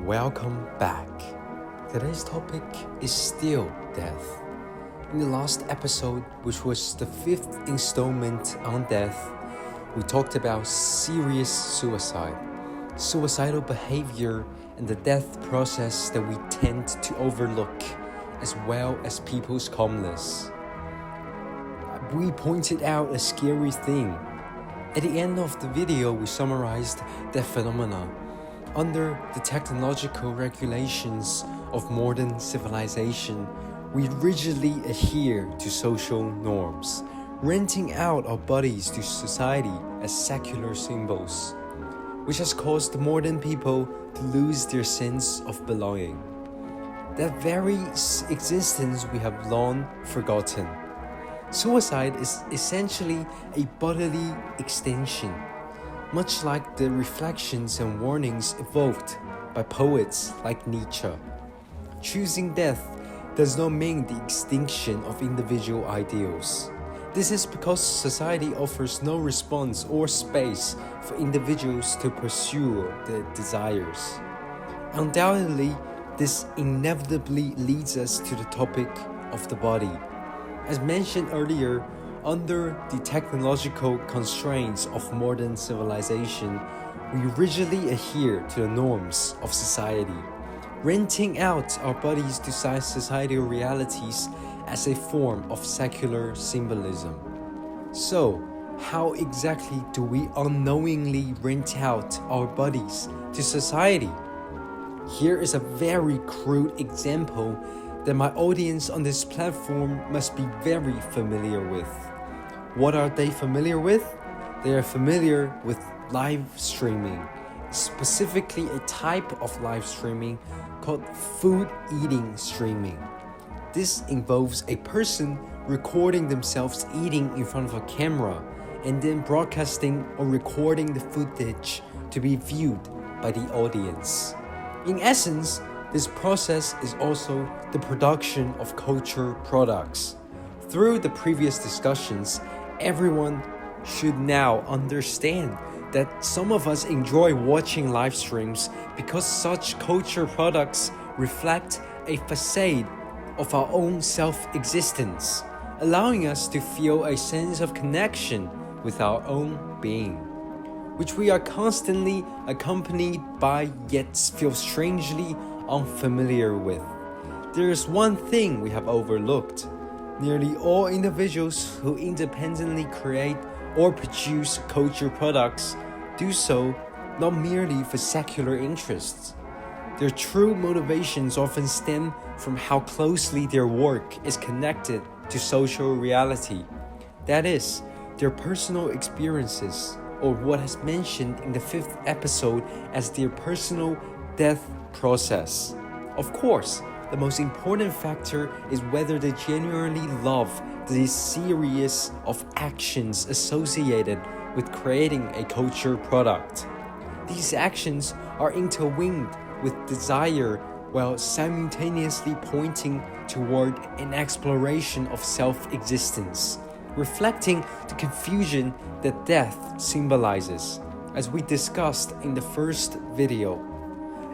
Welcome back. Today's topic is still death. In the last episode, which was the 5th installment on death, we talked about serious suicide, suicidal behavior, and the death process that we tend to overlook, as well as people's calmness. We pointed out a scary thing. At the end of the video, we summarized that phenomena. Under the technological regulations of modern civilization, we rigidly adhere to social norms, renting out our bodies to society as secular symbols, which has caused modern people to lose their sense of belonging. That very existence we have long forgotten. Suicide is essentially a bodily extension, much like the reflections and warnings evoked by poets like Nietzsche. Choosing death does not mean the extinction of individual ideals. This is because society offers no response or space for individuals to pursue their desires. Undoubtedly, this inevitably leads us to the topic of the body. As mentioned earlier, under the technological constraints of modern civilization, we rigidly adhere to the norms of society, renting out our bodies to societal realities as a form of secular symbolism. So, how exactly do we unknowingly rent out our bodies to society? Here is a very crude example that my audience on this platform must be very familiar with. What are they familiar with? They are familiar with live streaming, specifically a type of live streaming called food eating streaming. This involves a person recording themselves eating in front of a camera and then broadcasting or recording the footage to be viewed by the audience. In essence, this process is also the production of culture products. Through the previous discussions, everyone should now understand that some of us enjoy watching live streams because such culture products reflect a facade of our own self-existence, allowing us to feel a sense of connection with our own being, which we are constantly accompanied by yet feel strangely unfamiliar with. There is one thing we have overlooked. Nearly all individuals who independently create or produce culture products do so not merely for secular interests. Their true motivations often stem from how closely their work is connected to social reality. That is, their personal experiences, or what is mentioned in the 5th episode as their personal death process. Of course, the most important factor is whether they genuinely love the series of actions associated with creating a culture product. These actions are intertwined with desire while simultaneously pointing toward an exploration of self-existence, reflecting the confusion that death symbolizes, as we discussed in the first video.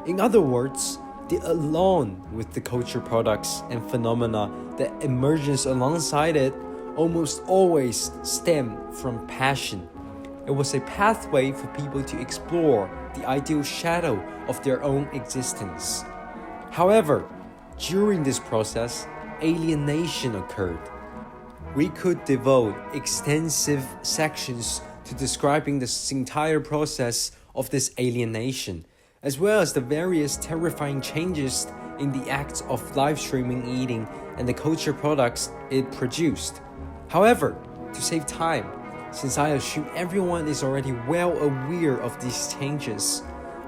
In other words, along with the culture products and phenomena that emerges alongside it almost always stem from passion. It was a pathway for people to explore the ideal shadow of their own existence. However, during this process, alienation occurred. We could devote extensive sections to describing this entire process of this alienation, as well as the various terrifying changes in the act of live streaming eating and the culture products it produced. However, to save time, since I assume everyone is already well aware of these changes,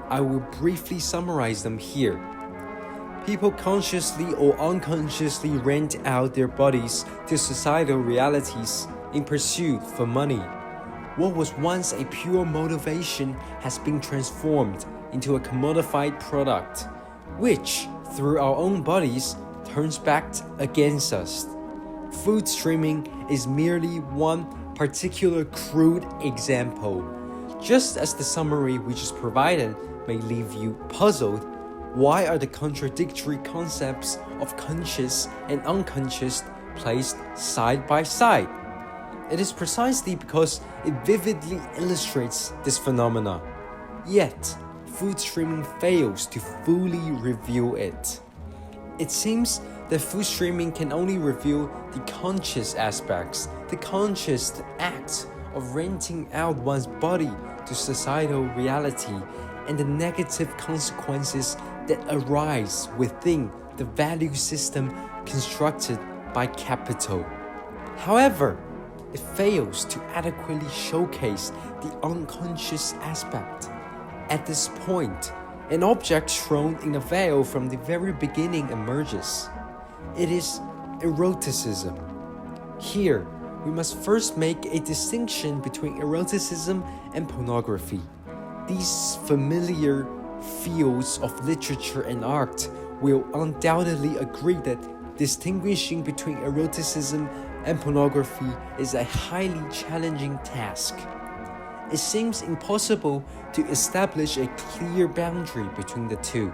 I will briefly summarize them here. People consciously or unconsciously rent out their bodies to societal realities in pursuit for money. What was once a pure motivation has been transformed into a commodified product, which, through our own bodies, turns back against us. Food streaming is merely one particular crude example. Just as the summary we just provided may leave you puzzled, Why are the contradictory concepts of conscious and unconscious placed side by side? It is precisely because it vividly illustrates this phenomena. Yet, food streaming fails to fully reveal it. It seems that food streaming can only reveal the conscious aspects, the conscious act of renting out one's body to societal reality and the negative consequences that arise within the value system constructed by capital. However, it fails to adequately showcase the unconscious aspect. At this point, an object thrown in a veil from the very beginning emerges. It is eroticism. Here, we must first make a distinction between eroticism and pornography. These familiar fields of literature and art will undoubtedly agree that distinguishing between eroticism and pornography is a highly challenging task. It seems impossible to establish a clear boundary between the two,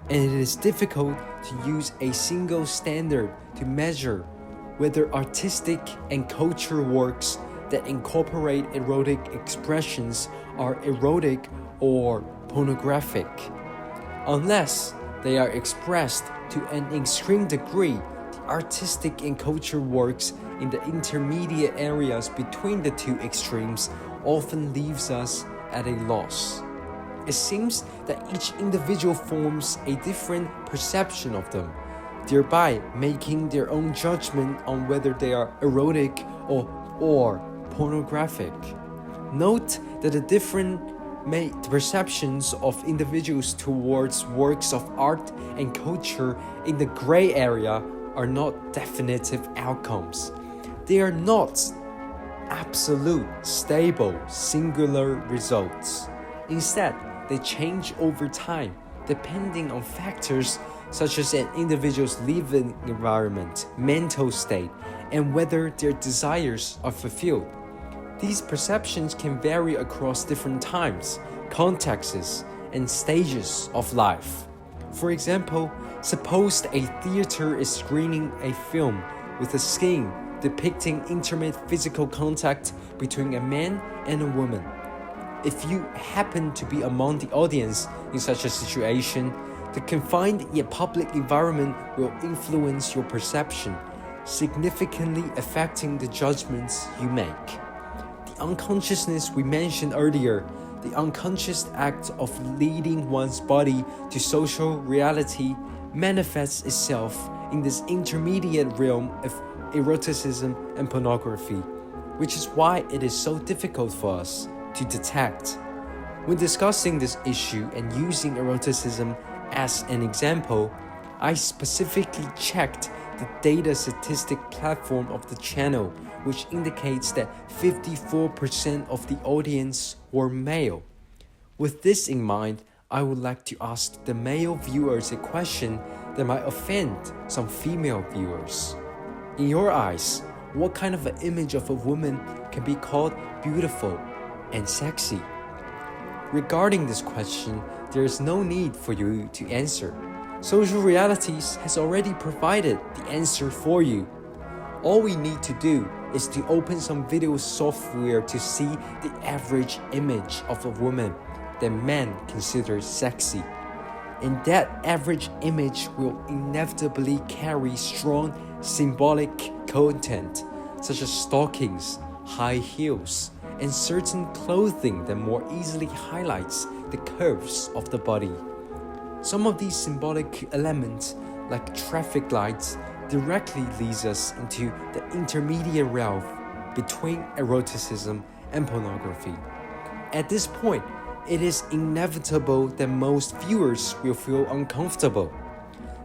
and it is difficult to use a single standard to measure whether artistic and cultural works that incorporate erotic expressions are erotic or pornographic. Unless they are expressed to an extreme degree, the artistic and cultural works in the intermediate areas between the two extremes often leaves us at a loss. It seems that each individual forms a different perception of them, thereby making their own judgment on whether they are erotic or pornographic. Note that the different perceptions of individuals towards works of art and culture in the gray area are not definitive outcomes. They are not absolute, stable, singular results. Instead, they change over time, depending on factors such as an individual's living environment, mental state, and whether their desires are fulfilled. These perceptions can vary across different times, contexts, and stages of life. For example, suppose a theater is screening a film with a scene depicting intimate physical contact between a man and a woman. If you happen to be among the audience in such a situation, the confined yet public environment will influence your perception, significantly affecting the judgments you make. The unconsciousness we mentioned earlier, the unconscious act of leading one's body to social reality, manifests itself in this intermediate realm of eroticism and pornography, which is why it is so difficult for us to detect. When discussing this issue and using eroticism as an example, I specifically checked the data statistic platform of the channel, which indicates that 54% of the audience were male. With this in mind, I would like to ask the male viewers a question that might offend some female viewers. In your eyes, what kind of an image of a woman can be called beautiful and sexy? Regarding this question, there is no need for you to answer. Social Realities has already provided the answer for you. All we need to do is to open some video software to see the average image of a woman that men consider sexy. And that average image will inevitably carry strong symbolic content, such as stockings, high heels, and certain clothing that more easily highlights the curves of the body. Some of these symbolic elements, like traffic lights, directly leads us into the intermediate realm between eroticism and pornography. At this point, it is inevitable that most viewers will feel uncomfortable.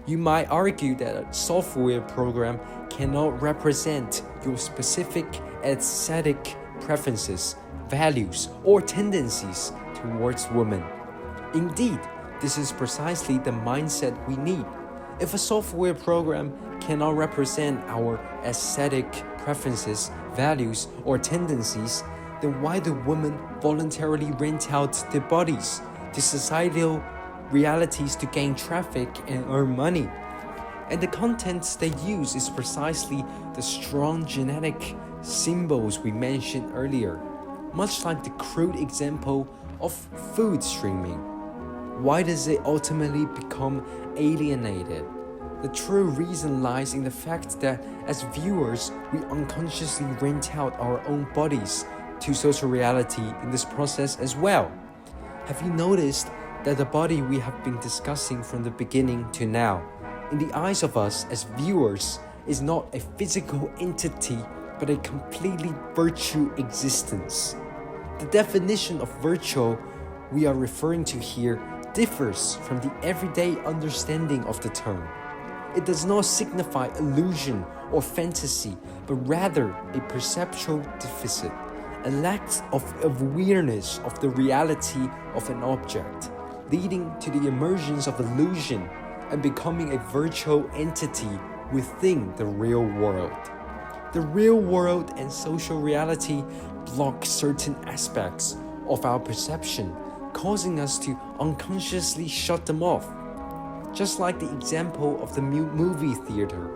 You might argue that a software program cannot represent your specific aesthetic preferences, values, or tendencies towards women. Indeed, this is precisely the mindset we need. If a software program cannot represent our aesthetic preferences, values, or tendencies, then why do women voluntarily rent out their bodies to societal realities to gain traffic and earn money. And the contents they use is precisely the strong genetic symbols we mentioned earlier, much like the crude example of food streaming. Why does it ultimately become alienated? The true reason lies in the fact that as viewers, we unconsciously rent out our own bodies to social reality in this process as well. Have you noticed that the body we have been discussing from the beginning to now, in the eyes of us as viewers, is not a physical entity but a completely virtual existence? The definition of virtual we are referring to here differs from the everyday understanding of the term. It does not signify illusion or fantasy, but rather a perceptual deficit, a lack of awareness of the reality of an object, leading to the emergence of illusion and becoming a virtual entity within the real world. The real world and social reality block certain aspects of our perception, causing us to unconsciously shut them off. Just like the example of the movie theater,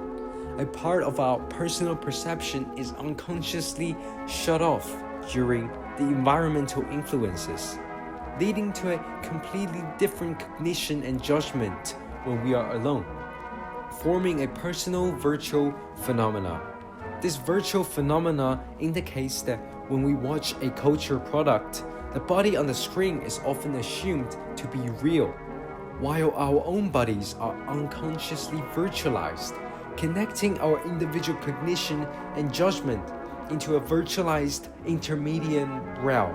a part of our personal perception is unconsciously shut off during the environmental influences, leading to a completely different cognition and judgment when we are alone, forming a personal virtual phenomena. This virtual phenomena indicates that when we watch a culture product, the body on the screen is often assumed to be real, while our own bodies are unconsciously virtualized, connecting our individual cognition and judgment into a virtualized intermediate realm.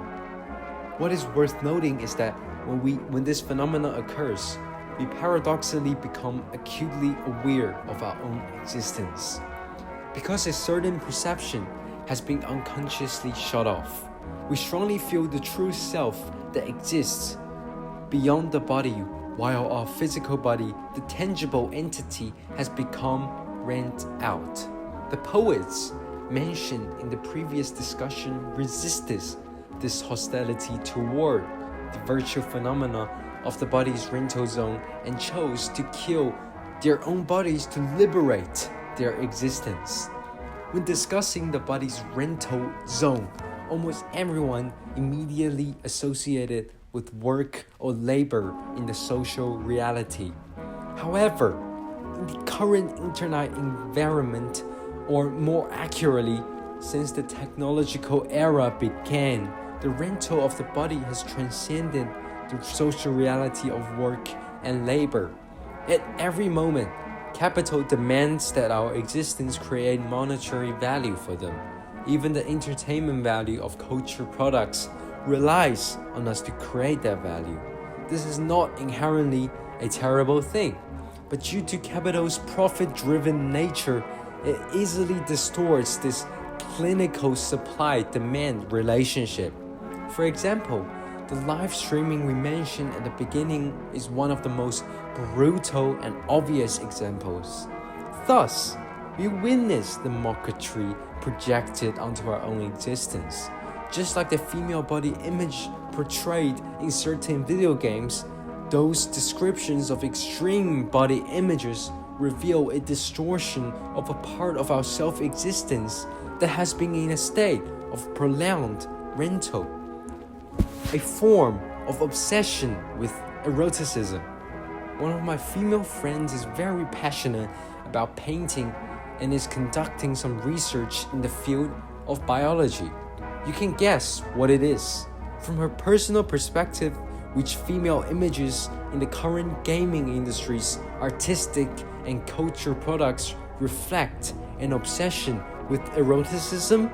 What is worth noting is that when this phenomena occurs, we paradoxically become acutely aware of our own existence. Because a certain perception has been unconsciously shut off, we strongly feel the true self that exists beyond the body, while our physical body, the tangible entity, has become rent out. The poets mentioned in the previous discussion resisted this hostility toward the virtual phenomena of the body's rental zone and chose to kill their own bodies to liberate their existence. When discussing the body's rental zone, almost everyone immediately associated with work or labor in the social reality. However, in the current internet environment, or more accurately, since the technological era began, the rental of the body has transcended the social reality of work and labor. At every moment, capital demands that our existence create monetary value for them. Even the entertainment value of culture products relies on us to create that value. This is not inherently a terrible thing, but due to capital's profit-driven nature, it easily distorts this clinical supply-demand relationship. For example, the live streaming we mentioned at the beginning is one of the most brutal and obvious examples. Thus, we witness the mockery projected onto our own existence. Just like the female body image portrayed in certain video games, those descriptions of extreme body images reveal a distortion of a part of our self-existence that has been in a state of prolonged rental, a form of obsession with eroticism. One of my female friends is very passionate about painting and is conducting some research in the field of biology. You can guess what it is. From her personal perspective, which female images in the current gaming industry's artistic and culture products reflect an obsession with eroticism?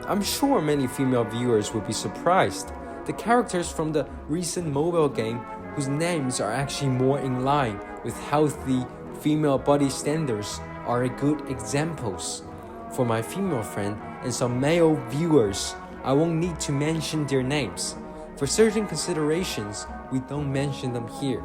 I'm sure many female viewers will be surprised. The characters from the recent mobile game, whose names are actually more in line with healthy female body standards, are good examples. For my female friend and some male viewers, I won't need to mention their names. For certain considerations, we don't mention them here.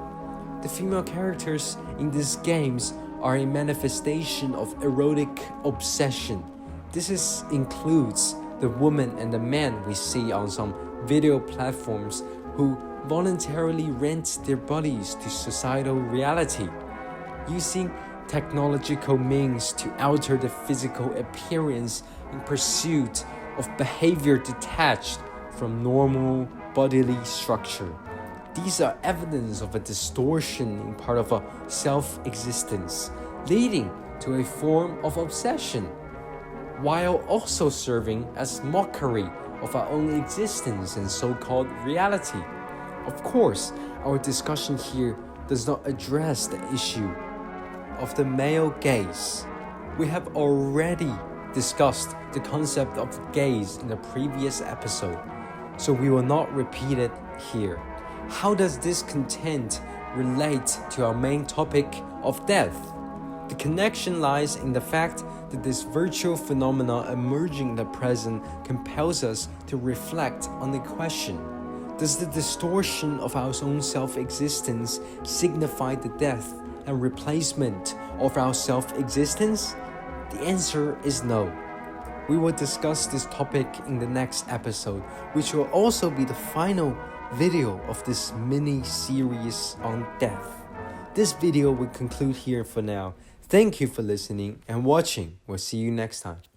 The female characters in these games are a manifestation of erotic obsession. This includes the woman and the man we see on some video platforms who voluntarily rent their bodies to societal reality, using technological means to alter the physical appearance in pursuit of behavior detached from normal bodily structure. These are evidence of a distortion in part of a self-existence, leading to a form of obsession, while also serving as mockery of our own existence and so-called reality. Of course, our discussion here does not address the issue of the male gaze. We have already discussed the concept of gaze in the previous episode, so we will not repeat it here. How does this content relate to our main topic of death? The connection lies in the fact that this virtual phenomena emerging in the present compels us to reflect on the question: does the distortion of our own self-existence signify the death and replacement of our self-existence? The answer is no. We will discuss this topic in the next episode, which will also be the final video of this mini-series on death. This video will conclude here for now. Thank you for listening and watching. We'll see you next time.